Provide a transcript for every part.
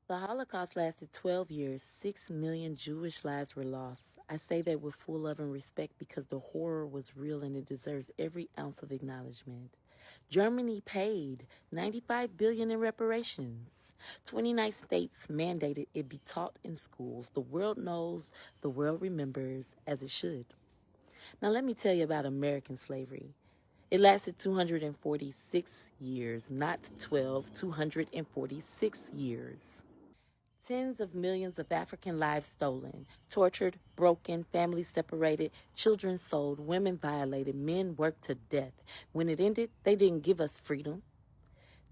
The Holocaust lasted 12 years. 6 million Jewish lives were lost. I say that with full love and respect because the horror was real and it deserves every ounce of acknowledgement. Germany paid 95 billion in reparations. 29 states mandated it be taught in schools. The world knows, the world remembers, as it should. Now let me tell you about American slavery. It lasted 246 years, not 12, 246 years. Tens of millions of African lives stolen, tortured, broken, families separated, children sold, women violated, men worked to death. When it ended, they didn't give us freedom.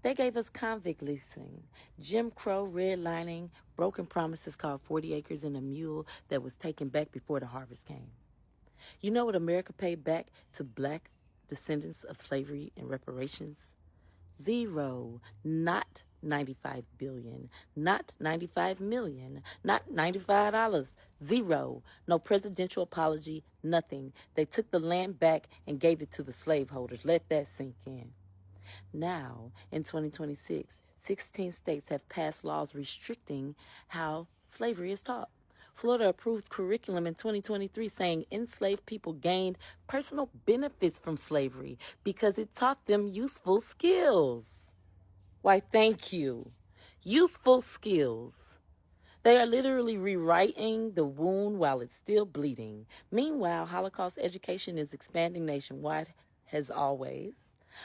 They gave us convict leasing, Jim Crow redlining, broken promises called 40 acres and a mule that was taken back before the harvest came. You know what America paid back to black descendants of slavery and reparations? Zero. Not 95 billion, not 95 million, not $95. Zero. No presidential apology, nothing. They took the land back and gave it to the slaveholders. Let that sink in. Now, in 2026, 16 states have passed laws restricting how slavery is taught. Florida approved curriculum in 2023 saying enslaved people gained personal benefits from slavery because it taught them useful skills. Why, thank you. Useful skills. They are literally rewriting the wound while it's still bleeding. Meanwhile, Holocaust education is expanding nationwide as always.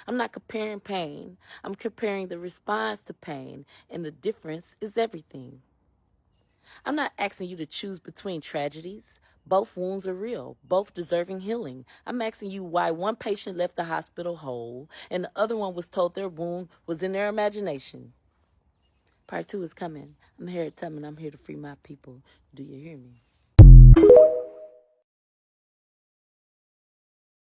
I'm not comparing pain. I'm comparing the response to pain, and the difference is everything. I'm not asking you to choose between tragedies. Both wounds are real, both deserving healing. I'm asking you why one patient left the hospital whole and the other one was told their wound was in their imagination. Part 2 is coming. I'm Harriet Tubman. I'm here to free my people. Do you hear me?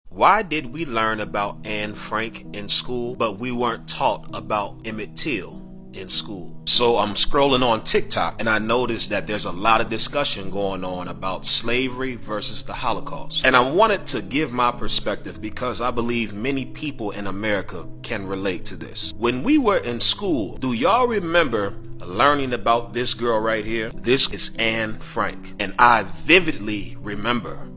Why did we learn about Anne Frank in school, but we weren't taught about Emmett Till in school? So I'm scrolling on TikTok and I noticed that there's a lot of discussion going on about slavery versus the Holocaust. And I wanted to give my perspective because I believe many people in America can relate to this. When we were in school, do y'all remember learning about this girl right here? This is Anne Frank. And I vividly remember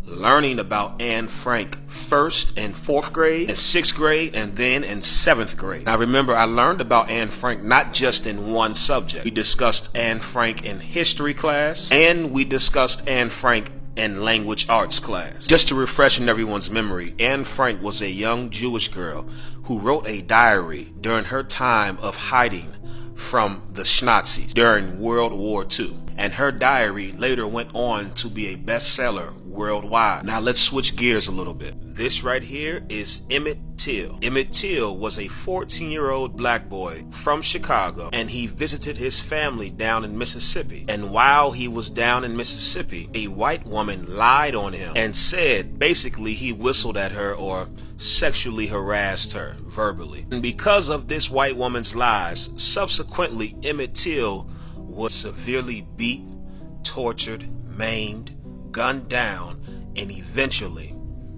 learning about Anne Frank first in 4th grade, in 6th grade, and then in 7th grade. Now remember, I learned about Anne Frank not just in one subject. We discussed Anne Frank in history class, and we discussed Anne Frank in language arts class. Just to refresh in everyone's memory, Anne Frank was a young Jewish girl who wrote a diary during her time of hiding from the Nazis during World War II. And her diary later went on to be a bestseller worldwide. Now let's switch gears a little bit. This right here is Emmett Till. Emmett Till was a 14-year-old black boy from Chicago, and he visited his family down in Mississippi. And while he was down in Mississippi, a white woman lied on him and said basically he whistled at her or sexually harassed her verbally. And because of this white woman's lies, subsequently Emmett Till was severely beat, tortured, maimed, gunned down, and eventually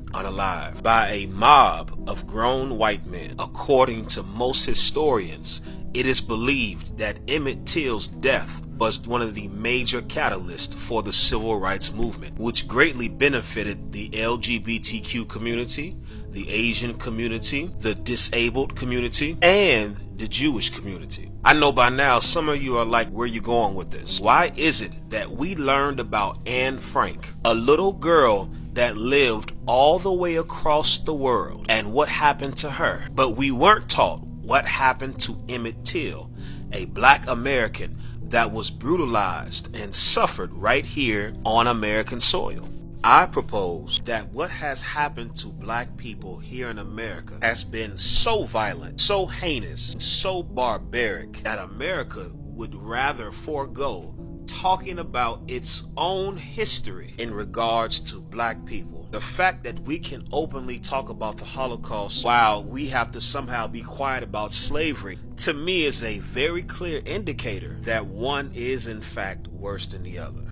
unalive by a mob of grown white men. According to most historians, it is believed that Emmett Till's death was one of the major catalysts for the civil rights movement, which greatly benefited the LGBTQ community, the Asian community, the disabled community, and the Jewish community. I know by now some of you are like, where you going with this? Why is it that we learned about Anne Frank, a little girl that lived all the way across the world, and what happened to her, but we weren't taught what happened to Emmett Till, a black American that was brutalized and suffered right here on American soil? I propose that what has happened to black people here in America has been so violent, so heinous, so barbaric that America would rather forego talking about its own history in regards to black people. The fact that we can openly talk about the Holocaust while we have to somehow be quiet about slavery, to me is a very clear indicator that one is in fact worse than the other.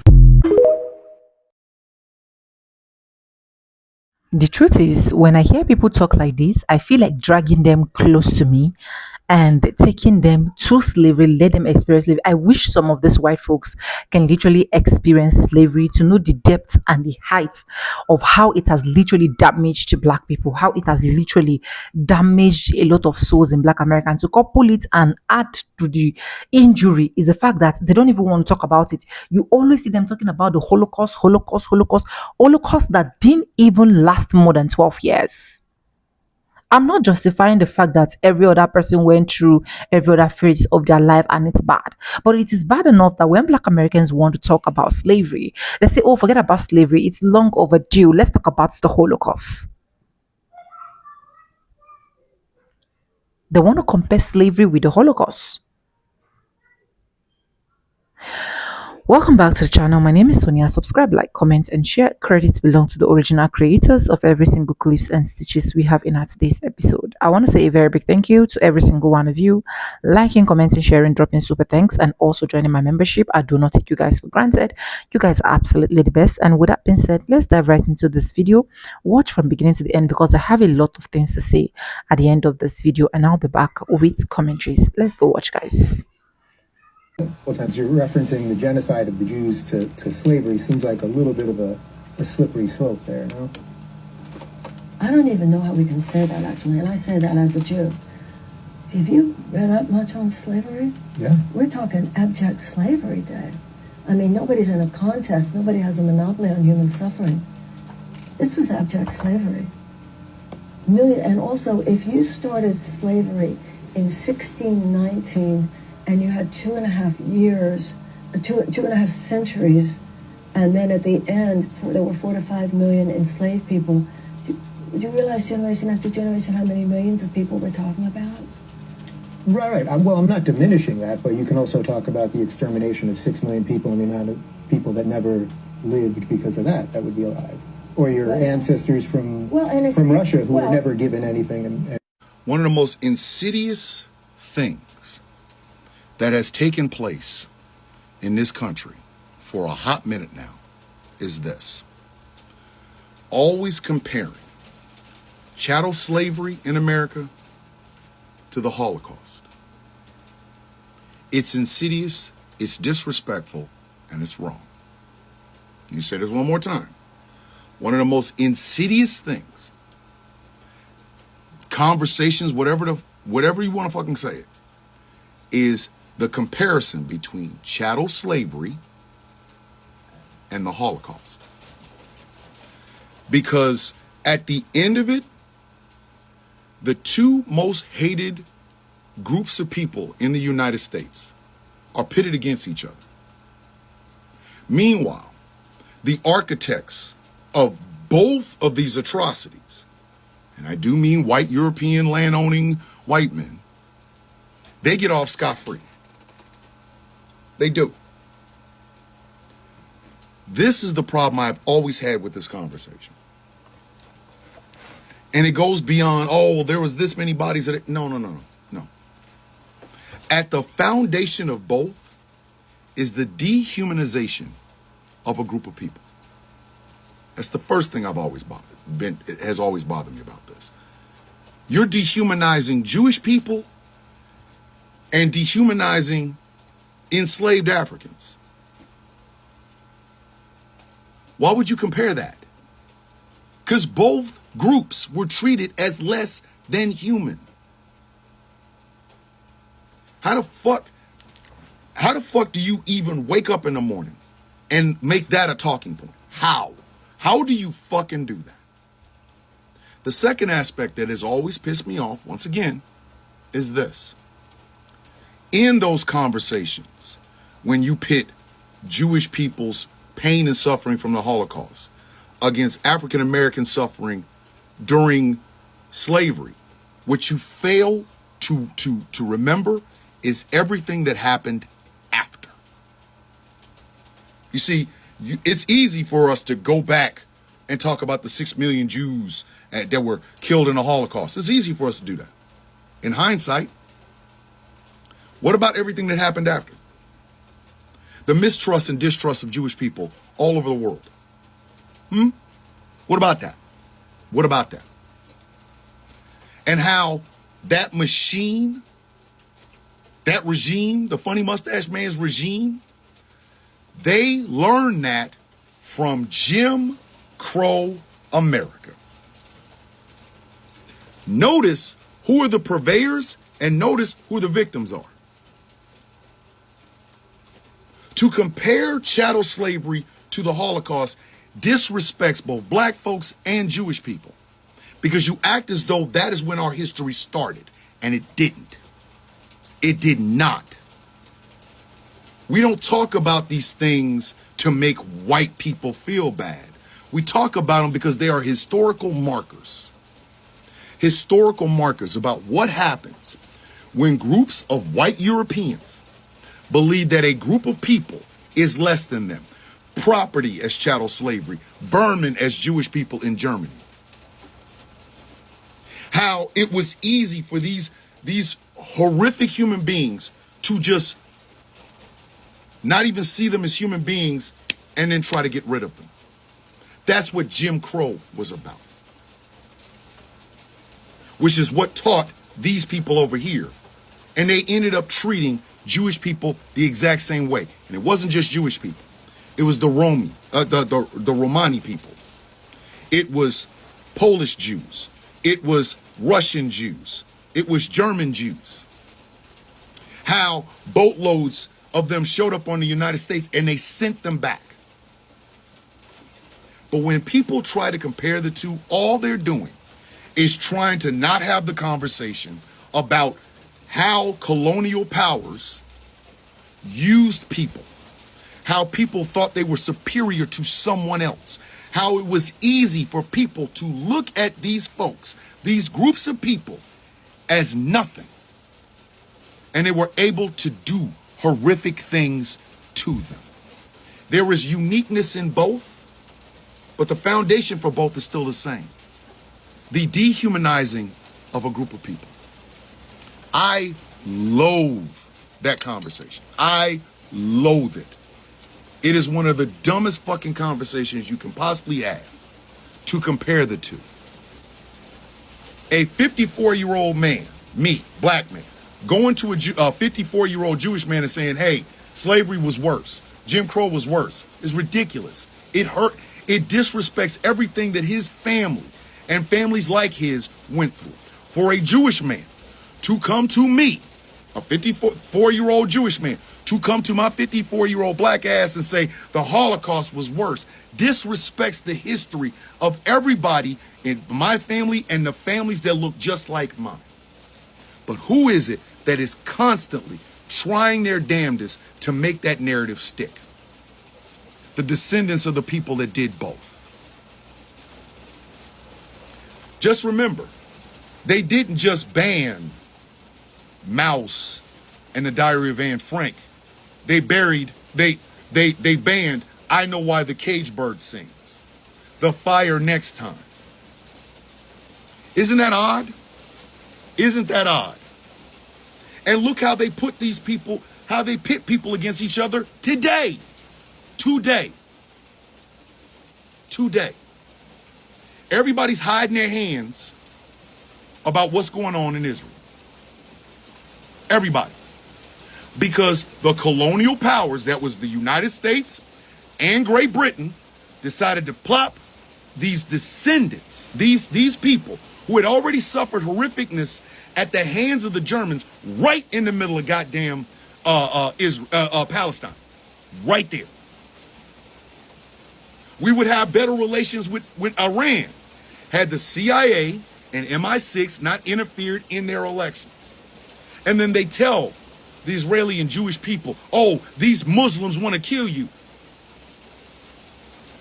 The truth is, when I hear people talk like this, I feel like dragging them close to me and taking them to slavery, let them experience slavery. I wish some of these white folks can literally experience slavery to know the depth and the height of how it has literally damaged black people, how it has literally damaged a lot of souls in black America. And to couple it and add to the injury is the fact that they don't even want to talk about it. You always see them talking about the Holocaust that didn't even last more than 12 years. I'm not justifying the fact that every other person went through every other phase of their life and it's bad. But it is bad enough that when black Americans want to talk about slavery, they say, oh, forget about slavery. It's long overdue. Let's talk about the Holocaust. They want to compare slavery with the Holocaust. Welcome back to the channel. My name is Sonia. Subscribe, like, comment, and share. Credits belong to the original creators of every single clips and stitches we have in our today's episode. I want to say a very big thank you to every single one of you. Liking, commenting, sharing, dropping super thanks, and also joining my membership. I do not take you guys for granted. You guys are absolutely the best. And with that being said, let's dive right into this video. Watch from beginning to the end because I have a lot of things to say at the end of this video, and I'll be back with commentaries. Let's go watch, guys. Well, times you're referencing the genocide of the Jews to slavery seems like a little bit of a slippery slope there, no? I don't even know how we can say that, actually, and I say that as a Jew. Have you read up much on slavery? Yeah. We're talking abject slavery, Dave. I mean, nobody's in a contest. Nobody has a monopoly on human suffering. This was abject slavery. And also, if you started slavery in 1619, and you had 2.5 years, two and a half centuries, and then at the end, there were 4 to 5 million enslaved people. Do you realize generation after generation how many millions of people we're talking about? Right. Well, I'm not diminishing that, but you can also talk about the extermination of 6 million people and the amount of people that never lived because of that would be alive. Or your ancestors from Russia who were never given anything. And one of the most insidious things that has taken place in this country for a hot minute now is this. Always comparing chattel slavery in America to the Holocaust. It's insidious, it's disrespectful, and it's wrong. Let me say this one more time. One of the most insidious things, conversations, whatever you want to fucking say it, is the comparison between chattel slavery and the Holocaust. Because at the end of it, the two most hated groups of people in the United States are pitted against each other. Meanwhile, the architects of both of these atrocities, and I do mean white European land-owning white men, they get off scot-free. They do. This is the problem I've always had with this conversation. And it goes beyond, oh, there was this many bodies. No. At the foundation of both is the dehumanization of a group of people. That's the first thing it has always bothered me about this. You're dehumanizing Jewish people and dehumanizing enslaved Africans. Why would you compare that? Because both groups were treated as less than human. How the fuck do you even wake up in the morning and make that a talking point? How? How do you fucking do that? The second aspect that has always pissed me off, once again, is this. In those conversations, when you pit Jewish people's pain and suffering from the Holocaust against African American suffering during slavery, what you fail to remember is everything that happened after. You see, it's easy for us to go back and talk about the 6 million Jews that were killed in the Holocaust. It's easy for us to do that. In hindsight, what about everything that happened after? The mistrust and distrust of Jewish people all over the world. What about that? What about that? And how that machine that regime, the funny mustache man's regime, they learned that from Jim Crow America. Notice who are the purveyors and notice who the victims are. To compare chattel slavery to the Holocaust disrespects both black folks and Jewish people, because you act as though that is when our history started, and it didn't. It did not. We don't talk about these things to make white people feel bad. We talk about them because they are historical markers. Historical markers about what happens when groups of white Europeans believe that a group of people is less than them. Property as chattel slavery, vermin as Jewish people in Germany. How it was easy for these horrific human beings to just not even see them as human beings and then try to get rid of them. That's what Jim Crow was about. Which is what taught these people over here. And they ended up treating Jewish people the exact same way. And it wasn't just Jewish people. It was the Romani people. It was Polish Jews. It was Russian Jews. It was German Jews. How boatloads of them showed up on the United States and they sent them back. But when people try to compare the two, all they're doing is trying to not have the conversation about how colonial powers used people, how people thought they were superior to someone else, how it was easy for people to look at these folks, these groups of people, as nothing. And they were able to do horrific things to them. There is uniqueness in both, but the foundation for both is still the same. The dehumanizing of a group of people. I loathe that conversation. I loathe it. It is one of the dumbest fucking conversations you can possibly have to compare the two. A 54-year-old man, me, black man, going to a 54-year-old Jewish man and saying, hey, slavery was worse. Jim Crow was worse. Is ridiculous. It hurt. It disrespects everything that his family and families like his went through. For a Jewish man to come to me, a 54-year-old Jewish man, to come to my 54-year-old black ass and say the Holocaust was worse, disrespects the history of everybody in my family and the families that look just like mine. But who is it that is constantly trying their damnedest to make that narrative stick? The descendants of the people that did both. Just remember, they didn't just ban Mouse and the Diary of Anne Frank. They banned I Know Why the Cage Bird Sings, The Fire Next Time. Isn't that odd? Isn't that odd? And look how they put these people, how they pit people against each other today. Today. Everybody's hiding their hands about what's going on in Israel. Everybody. Because the colonial powers, that was the United States and Great Britain, decided to plop these descendants, these people who had already suffered horrificness at the hands of the Germans right in the middle of goddamn Palestine. Right there. We would have better relations with Iran had the CIA and MI6 not interfered in their elections. And then they tell the Israeli and Jewish people, oh, these Muslims want to kill you.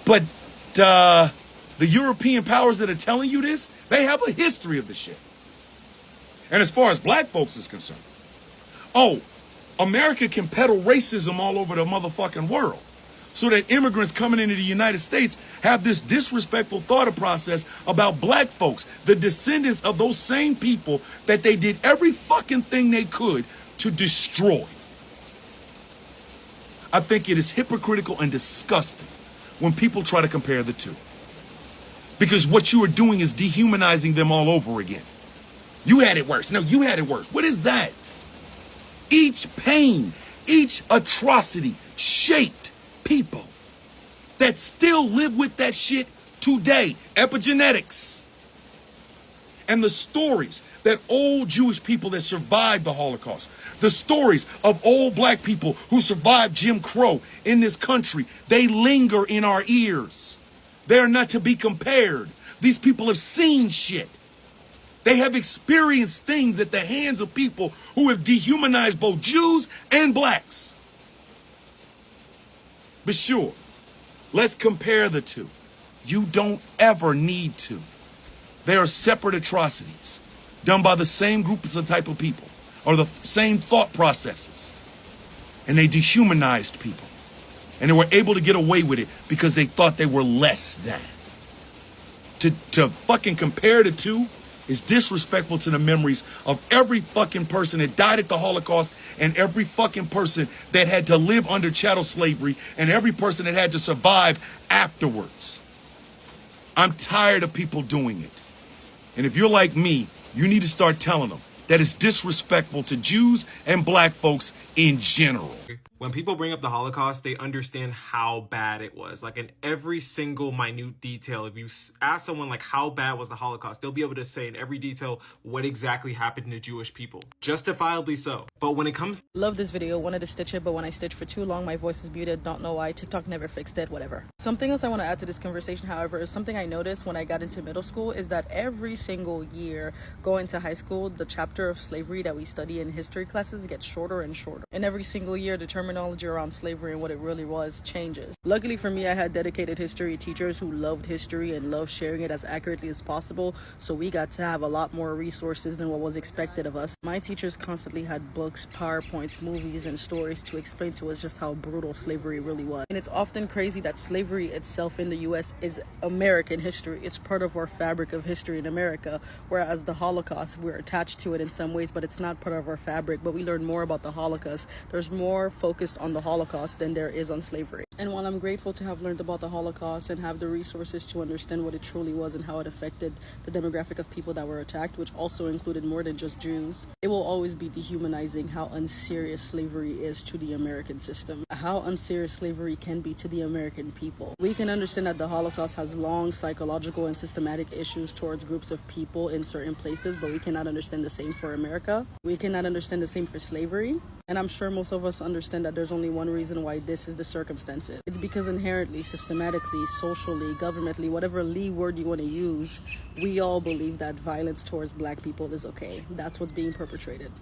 But the European powers that are telling you this, they have a history of the shit. And as far as black folks is concerned, oh, America can peddle racism all over the motherfucking world so that immigrants coming into the United States have this disrespectful thought process about black folks, the descendants of those same people that they did every fucking thing they could to destroy. I think it is hypocritical and disgusting when people try to compare the two. Because what you are doing is dehumanizing them all over again. You had it worse. No, you had it worse. What is that? Each pain, each atrocity shaped people that still live with that shit today. Epigenetics. And the stories that old Jewish people that survived the Holocaust, the stories of old black people who survived Jim Crow in this country, they linger in our ears. They are not to be compared. These people have seen shit. They have experienced things at the hands of people who have dehumanized both Jews and blacks. But sure, let's compare the two. You don't ever need to. They are separate atrocities done by the same groups of type of people or the same thought processes. And they dehumanized people. And they were able to get away with it because they thought they were less than. To fucking compare the two is disrespectful to the memories of every fucking person that died at the Holocaust and every fucking person that had to live under chattel slavery and every person that had to survive afterwards. I'm tired of people doing it. And if you're like me, you need to start telling them that it's disrespectful to Jews and black folks in general. When people bring up the Holocaust, they understand how bad it was. Like in every single minute detail, if you ask someone like how bad was the Holocaust, they'll be able to say in every detail what exactly happened to Jewish people. Justifiably so. But when it comes... Love this video, wanted to stitch it, but when I stitched for too long, my voice is muted, don't know why, TikTok never fixed it, whatever. Something else I want to add to this conversation, however, is something I noticed when I got into middle school is that every single year going to high school, the chapter of slavery that we study in history classes gets shorter and shorter. And every single year, the terminology around slavery and what it really was changes. Luckily for me, I had dedicated history teachers who loved history and loved sharing it as accurately as possible, so we got to have a lot more resources than what was expected of us. My teachers constantly had books, PowerPoints, movies, and stories to explain to us just how brutal slavery really was. And it's often crazy that slavery itself in the US is American history. It's part of our fabric of history in America, whereas the Holocaust, we're attached to it in some ways, but it's not part of our fabric. But we learn more about the Holocaust. There's more focused on the Holocaust than there is on slavery. And while I'm grateful to have learned about the Holocaust and have the resources to understand what it truly was and how it affected the demographic of people that were attacked, which also included more than just Jews, it will always be dehumanizing how unserious slavery is to the American system, how unserious slavery can be to the American people. We can understand that the Holocaust has long psychological and systematic issues towards groups of people in certain places, but we cannot understand the same for America. We cannot understand the same for slavery. And I'm sure most of us understand that there's only one reason why this is the circumstances. It's because inherently, systematically, socially, governmentally, whatever Lee word you want to use, we all believe that violence towards black people is okay. That's what's being perpetrated.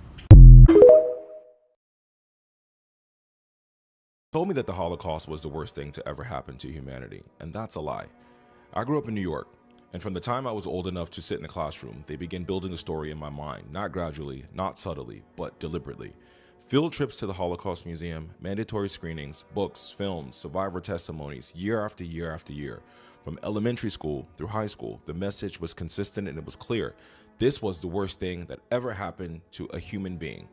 Told me that the Holocaust was the worst thing to ever happen to humanity, and that's a lie. I grew up in New York, and from the time I was old enough to sit in a classroom, they began building a story in my mind, not gradually, not subtly, but deliberately. Field trips to the Holocaust Museum, mandatory screenings, books, films, survivor testimonies, year after year after year. From elementary school through high school, the message was consistent and it was clear. This was the worst thing that ever happened to a human being.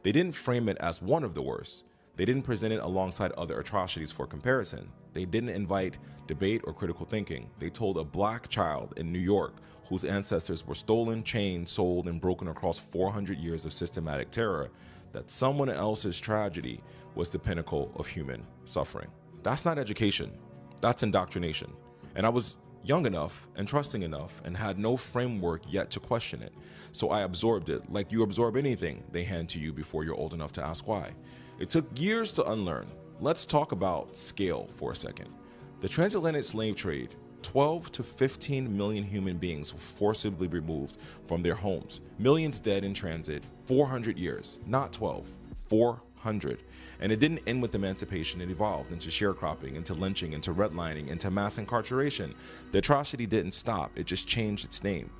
They didn't frame it as one of the worst. They didn't present it alongside other atrocities for comparison. They didn't invite debate or critical thinking. They told a black child in New York whose ancestors were stolen, chained, sold, and broken across 400 years of systematic terror that someone else's tragedy was the pinnacle of human suffering. That's not education, that's indoctrination. And I was young enough and trusting enough and had no framework yet to question it. So I absorbed it like you absorb anything they hand to you before you're old enough to ask why. It took years to unlearn. Let's talk about scale for a second. The transatlantic slave trade, 12 to 15 million human beings were forcibly removed from their homes. Millions dead in transit, 400 years, not 12, 400. And it didn't end with emancipation, it evolved into sharecropping, into lynching, into redlining, into mass incarceration. The atrocity didn't stop, it just changed its name.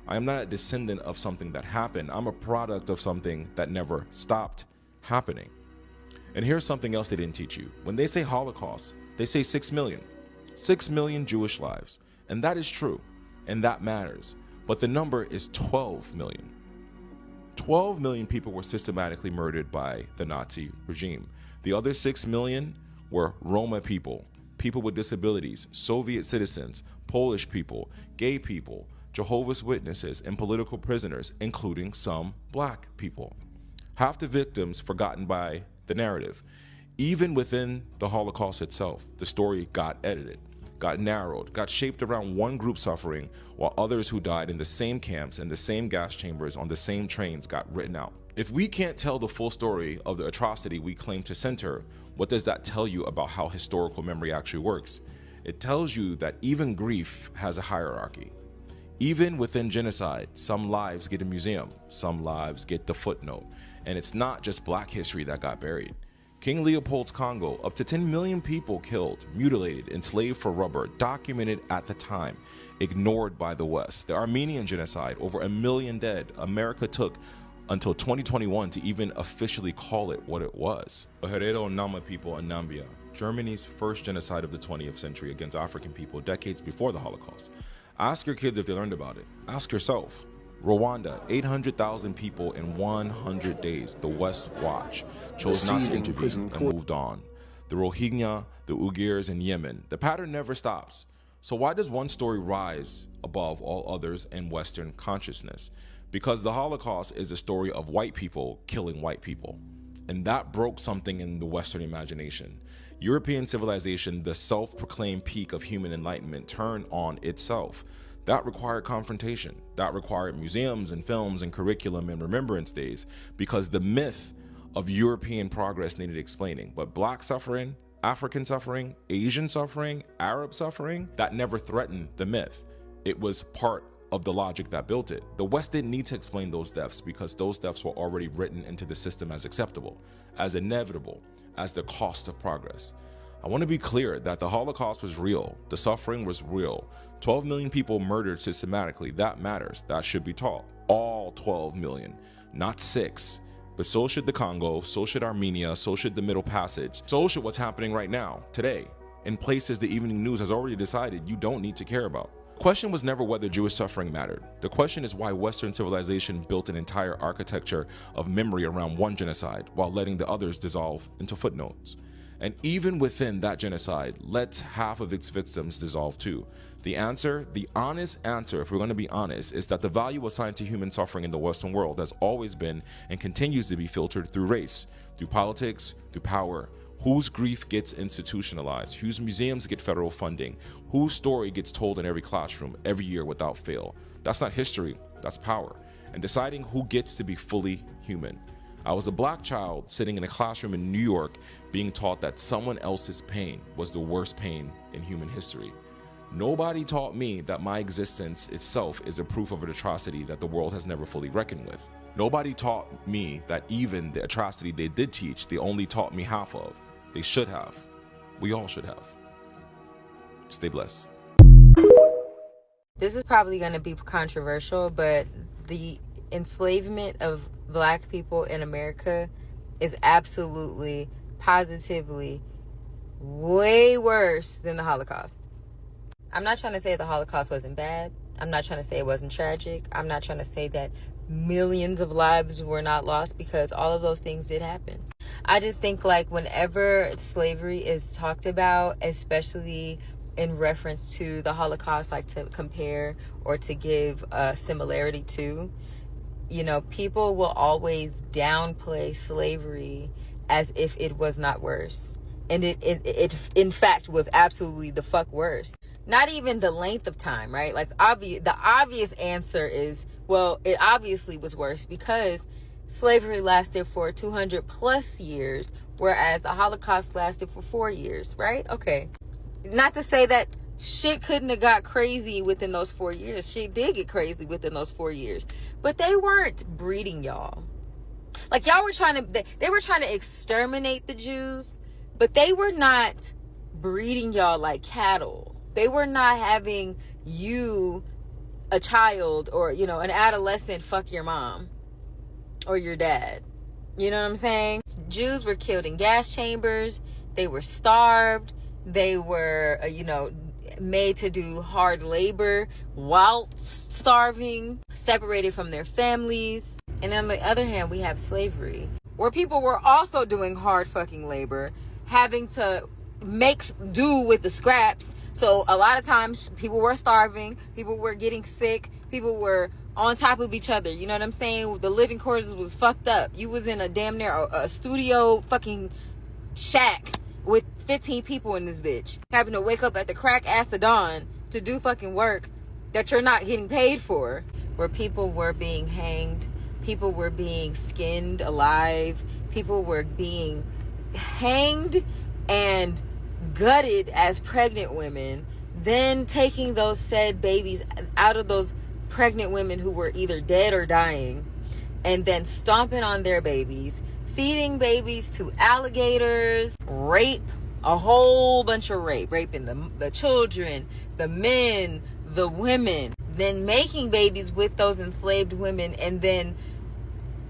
I am not a descendant of something that happened, I'm a product of something that never stopped happening. And here's something else they didn't teach you. When they say Holocaust, they say 6 million. 6 million Jewish lives. And that is true, and that matters. But the number is 12 million. 12 million people were systematically murdered by the Nazi regime. The other 6 million were Roma people, people with disabilities, Soviet citizens, Polish people, gay people, Jehovah's Witnesses, and political prisoners, including some black people. Half the victims forgotten by the narrative. Even within the Holocaust itself, the story got edited, got narrowed, got shaped around one group suffering, while others who died in the same camps, in the same gas chambers, on the same trains got written out. If we can't tell the full story of the atrocity we claim to center, what does that tell you about how historical memory actually works? It tells you that even grief has a hierarchy. Even within genocide, some lives get a museum, some lives get the footnote, and it's not just Black history that got buried. King Leopold's Congo, up to 10 million people killed, mutilated, enslaved for rubber, documented at the time, ignored by the West. The Armenian genocide, over 1 million dead. America took until 2021 to even officially call it what it was. The Herero Nama people in Nambia, Germany's first genocide of the 20th century against African people decades before the Holocaust. Ask your kids if they learned about it. Ask yourself. Rwanda, 800,000 people in 100 days. The West Watch chose not to intervene and moved on. The Rohingya, the Uyghurs in Yemen. The pattern never stops. So why does one story rise above all others in Western consciousness? Because the Holocaust is a story of white people killing white people. And that broke something in the Western imagination. European civilization, the self-proclaimed peak of human enlightenment, turned on itself. That required confrontation. That required museums and films and curriculum and remembrance days, because the myth of European progress needed explaining. But Black suffering, African suffering, Asian suffering, Arab suffering, that never threatened the myth. It was part of the logic that built it. The West didn't need to explain those deaths because those deaths were already written into the system as acceptable, as inevitable, as the cost of progress. I want to be clear that the Holocaust was real. The suffering was real. 12 million people murdered systematically. That matters. That should be taught. All 12 million, not 6. But so should the Congo, so should Armenia, so should the Middle Passage, so should what's happening right now, today, in places the evening news has already decided you don't need to care about. The question was never whether Jewish suffering mattered. The question is why Western civilization built an entire architecture of memory around one genocide while letting the others dissolve into footnotes. And even within that genocide, let half of its victims dissolve too. The answer, the honest answer, if we're going to be honest, is that the value assigned to human suffering in the Western world has always been and continues to be filtered through race, through politics, through power. Whose grief gets institutionalized, whose museums get federal funding, whose story gets told in every classroom every year without fail. That's not history, that's power. And deciding who gets to be fully human. I was a Black child sitting in a classroom in New York being taught that someone else's pain was the worst pain in human history. Nobody taught me that my existence itself is a proof of an atrocity that the world has never fully reckoned with. Nobody taught me that even the atrocity they did teach, they only taught me half of. They should have. We all should have. Stay blessed. This is probably going to be controversial, but the enslavement of Black people in America is absolutely, positively way worse than the Holocaust. I'm not trying to say the Holocaust wasn't bad. I'm not trying to say it wasn't tragic. I'm not trying to say that millions of lives were not lost, because all of those things did happen. I just think, like, whenever slavery is talked about, especially in reference to the Holocaust, like to compare or to give a similarity to, you know, people will always downplay slavery as if it was not worse. And it in fact was absolutely the fuck worse. Not even the length of time, right? Like, the obvious answer is, well, it obviously was worse because slavery lasted for 200 plus years, whereas the Holocaust lasted for 4 years, right? Okay. Not to say that shit couldn't have got crazy within those 4 years. Shit did get crazy within those 4 years. But they weren't breeding y'all. Like, they were trying to exterminate the Jews, but they were not breeding y'all like cattle. They were not having you, a child, or, you know, an adolescent, fuck your mom or your dad. You know what I'm saying? Jews were killed in gas chambers. They were starved. They were, made to do hard labor while starving, separated from their families. And on the other hand, we have slavery, where people were also doing hard fucking labor, having to make do with the scraps. So a lot of times people were starving, people were getting sick, people were on top of each other. You know what I'm saying? The living quarters was fucked up. You was in a damn near a studio fucking shack with 15 people in this bitch, having to wake up at the crack ass of dawn to do fucking work that you're not getting paid for, where people were being hanged, people were being skinned alive, people were being hanged and gutted as pregnant women, then taking those said babies out of those pregnant women who were either dead or dying, and then stomping on their babies, feeding babies to alligators, rape, a whole bunch of raping the children, the men, the women, then making babies with those enslaved women, and then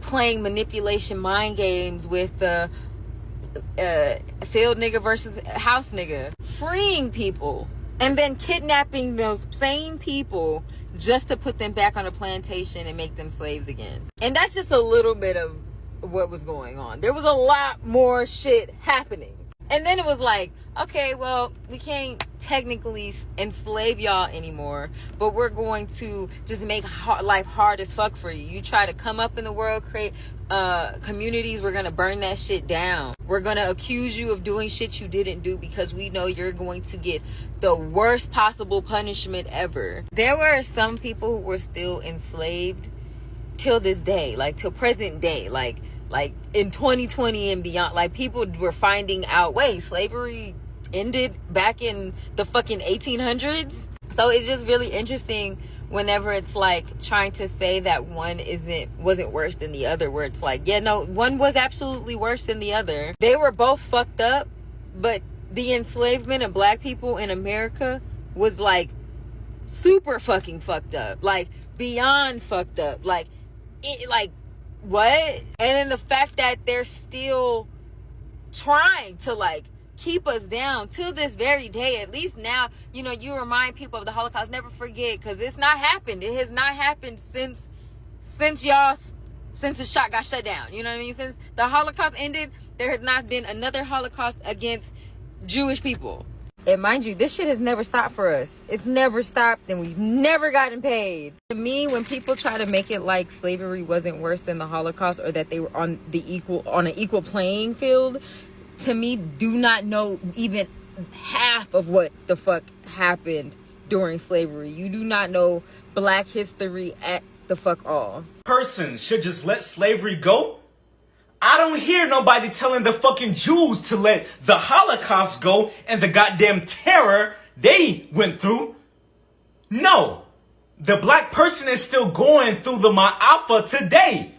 playing manipulation mind games with the field nigga versus house nigga, freeing people, and then kidnapping those same people just to put them back on a plantation and make them slaves again. And that's just a little bit of what was going on. There was a lot more shit happening. And then it was like, okay, well, we can't technically enslave y'all anymore, but we're going to just make life hard as fuck for you. You try to come up in the world, create communities, we're gonna burn that shit down. We're gonna accuse you of doing shit you didn't do because we know you're going to get the worst possible punishment ever. There were some people who were still enslaved till this day, like till present day, like in 2020 and beyond. Like, people were finding out, wait, slavery ended back in the fucking 1800s. So it's just really interesting whenever it's like trying to say that one wasn't worse than the other, where it's like, yeah, no, one was absolutely worse than the other. They were both fucked up, but the enslavement of black people in America was like super fucking fucked up, like beyond fucked up, like it, like what? And then the fact that they're still trying to like keep us down till this very day. At least now, you know, you remind people of the Holocaust. Never forget, because it's not happened. It has not happened since the shot got shut down. You know what I mean? Since the Holocaust ended, there has not been another Holocaust against Jewish people. And mind you, this shit has never stopped for us. It's never stopped, and we've never gotten paid. To me, when people try to make it like slavery wasn't worse than the Holocaust, or that they were on an equal playing field, to me, do not know even half of what the fuck happened during slavery. You do not know black history at the fuck all. Person should just let slavery go. I don't hear nobody telling the fucking Jews to let the Holocaust go and the goddamn terror they went through. No, the black person is still going through the Ma'afa today.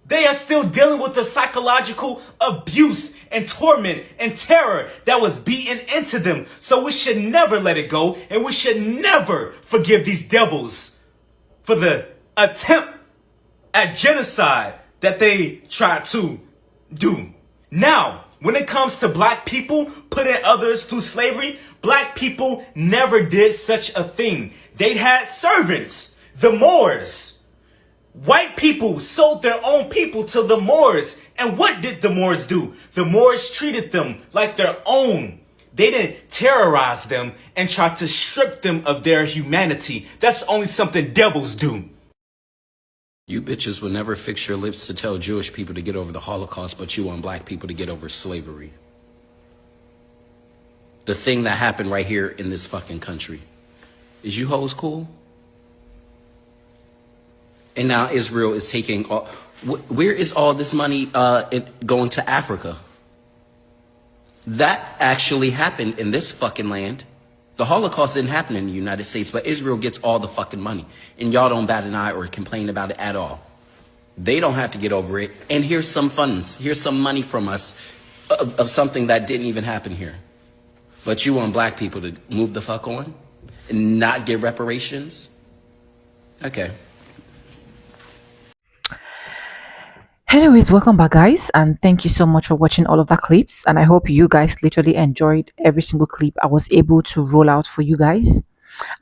They are still dealing with the psychological abuse and torment and terror that was beaten into them. So we should never let it go, and we should never forgive these devils for the attempt at genocide that they tried to do. Now, when it comes to black people putting others through slavery, black people never did such a thing. They had servants, the Moors. White people sold their own people to the Moors. And what did the Moors do? The Moors treated them like their own. They didn't terrorize them and try to strip them of their humanity. That's only something devils do. You bitches will never fix your lips to tell Jewish people to get over the Holocaust, but you want black people to get over slavery. The thing that happened right here in this fucking country. Is you hoes cool? And now Israel is taking all, where is all this money going to Africa? That actually happened in this fucking land. The Holocaust didn't happen in the United States, but Israel gets all the fucking money. And y'all don't bat an eye or complain about it at all. They don't have to get over it. And here's some funds. Here's some money from us of something that didn't even happen here. But you want black people to move the fuck on and not get reparations? Okay. Anyways, welcome back, guys, and thank you so much for watching all of the clips, and I hope you guys literally enjoyed every single clip I was able to roll out for you guys.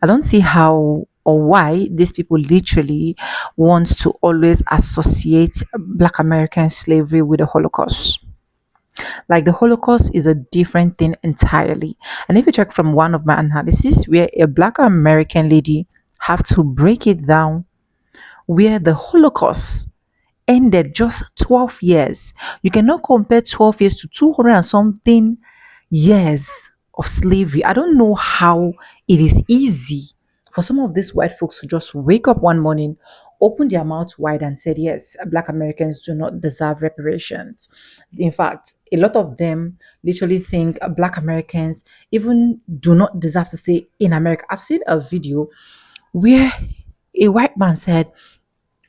I don't see how or why these people literally want to always associate Black American slavery with the Holocaust. Like, the Holocaust is a different thing entirely. And if you check from one of my analysis, where a Black American lady have to break it down where the Holocaust ended just 12 years. You cannot compare 12 years to 200 and something years of slavery. I don't know how it is easy for some of these white folks to just wake up one morning, open their mouth wide and said, yes, Black Americans do not deserve reparations. In fact, a lot of them literally think Black Americans even do not deserve to stay in America. I've seen a video where a white man said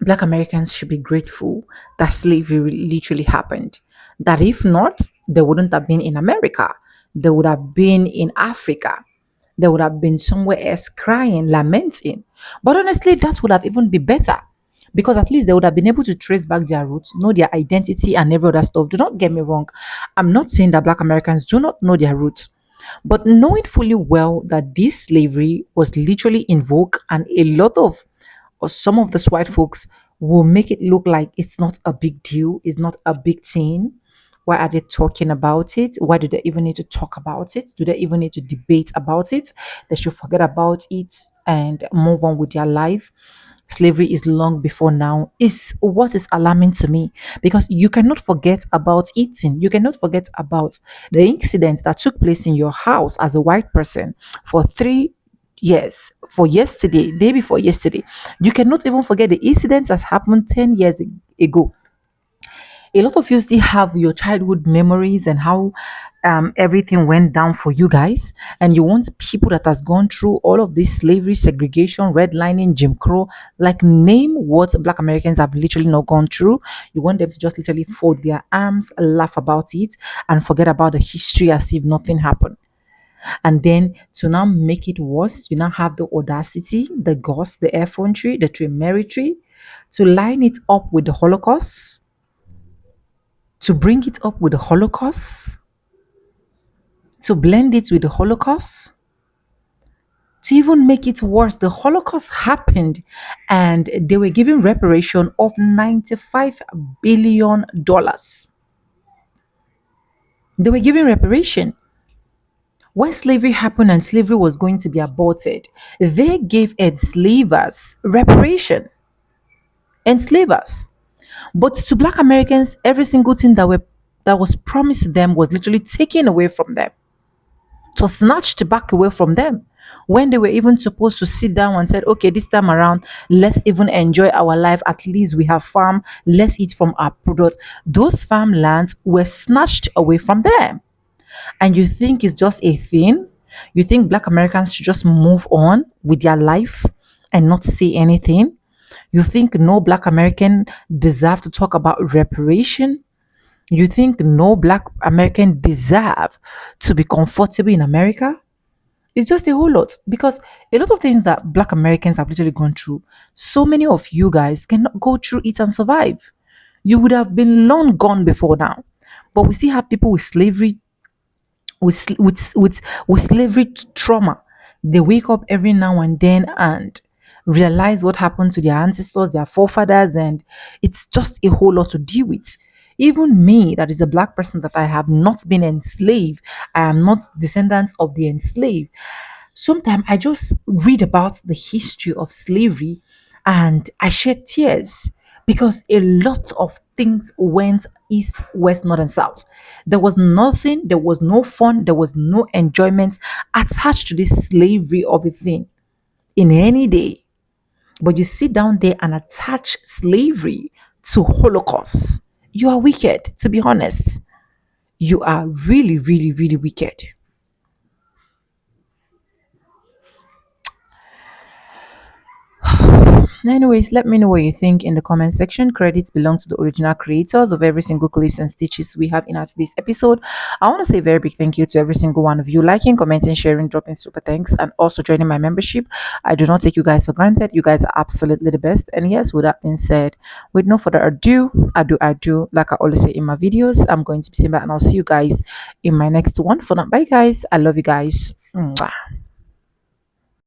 Black Americans should be grateful that slavery literally happened. That if not, they wouldn't have been in America. They would have been in Africa. They would have been somewhere else crying, lamenting. But honestly, that would have even been better because at least they would have been able to trace back their roots, know their identity, and every other stuff. Do not get me wrong. I'm not saying that Black Americans do not know their roots. But knowing fully well that this slavery was literally invoked and a lot of or some of these white folks will make it look like it's not a big deal, it's not a big thing. Why are they talking about it? Why do they even need to talk about it? Do they even need to debate about it? They should forget about it and move on with their life. Slavery is long before now, is what is alarming to me because you cannot forget about eating. You cannot forget about the incident that took place in your house as a white person for 3 years, for yesterday, day before yesterday. You cannot even forget the incidents that happened 10 years ago. A lot of you still have your childhood memories and how everything went down for you guys, and you want people that has gone through all of this slavery, segregation, redlining, Jim Crow, like name what Black Americans have literally not gone through. You want them to just literally fold their arms, laugh about it, and forget about the history as if nothing happened. And then to now make it worse, you now have the audacity, the guts, the effrontery, the temerity to line it up with the Holocaust, to bring it up with the Holocaust, to blend it with the Holocaust, to even make it worse. The Holocaust happened and they were given reparation of $95 billion. They were given reparation. When slavery happened and slavery was going to be aborted, they gave enslavers reparation. Enslavers. But to Black Americans, every single thing that was promised them was literally taken away from them. It was snatched back away from them. When they were even supposed to sit down and said, okay, this time around, let's even enjoy our life. At least we have farm. Let's eat from our products. Those farmlands were snatched away from them. And you think it's just a thing? You think Black Americans should just move on with their life and not say anything? You think no Black American deserve to talk about reparation? You think no Black American deserve to be comfortable in America? It's just a whole lot because a lot of things that Black Americans have literally gone through, so many of you guys cannot go through it and survive. You would have been long gone before now. But we still have people with slavery with slavery trauma. They wake up every now and then and realize what happened to their ancestors, their forefathers, and it's just a whole lot to deal with. Even me, that is a Black person, that I have not been enslaved, I am not descendants of the enslaved. Sometimes I just read about the history of slavery and I shed tears because a lot of things went east, west, north, and south. There was nothing, there was no fun, there was no enjoyment attached to this slavery of a thing in any day. But you sit down there and attach slavery to Holocaust. You are wicked, to be honest. You are really, really, really wicked. Anyways, let me know what you think in the comment section. Credits belong to the original creators of every single clips and stitches we have in at this episode. I want to say a very big thank you to every single one of you liking, commenting, sharing, dropping super thanks, and also joining my membership. I do not take you guys for granted. You guys are absolutely the best. And yes, with that being said, with no further ado, like I always say in my videos, I'm going to be Simba and I'll see you guys in my next one. For now, bye guys. I love you guys. Mwah.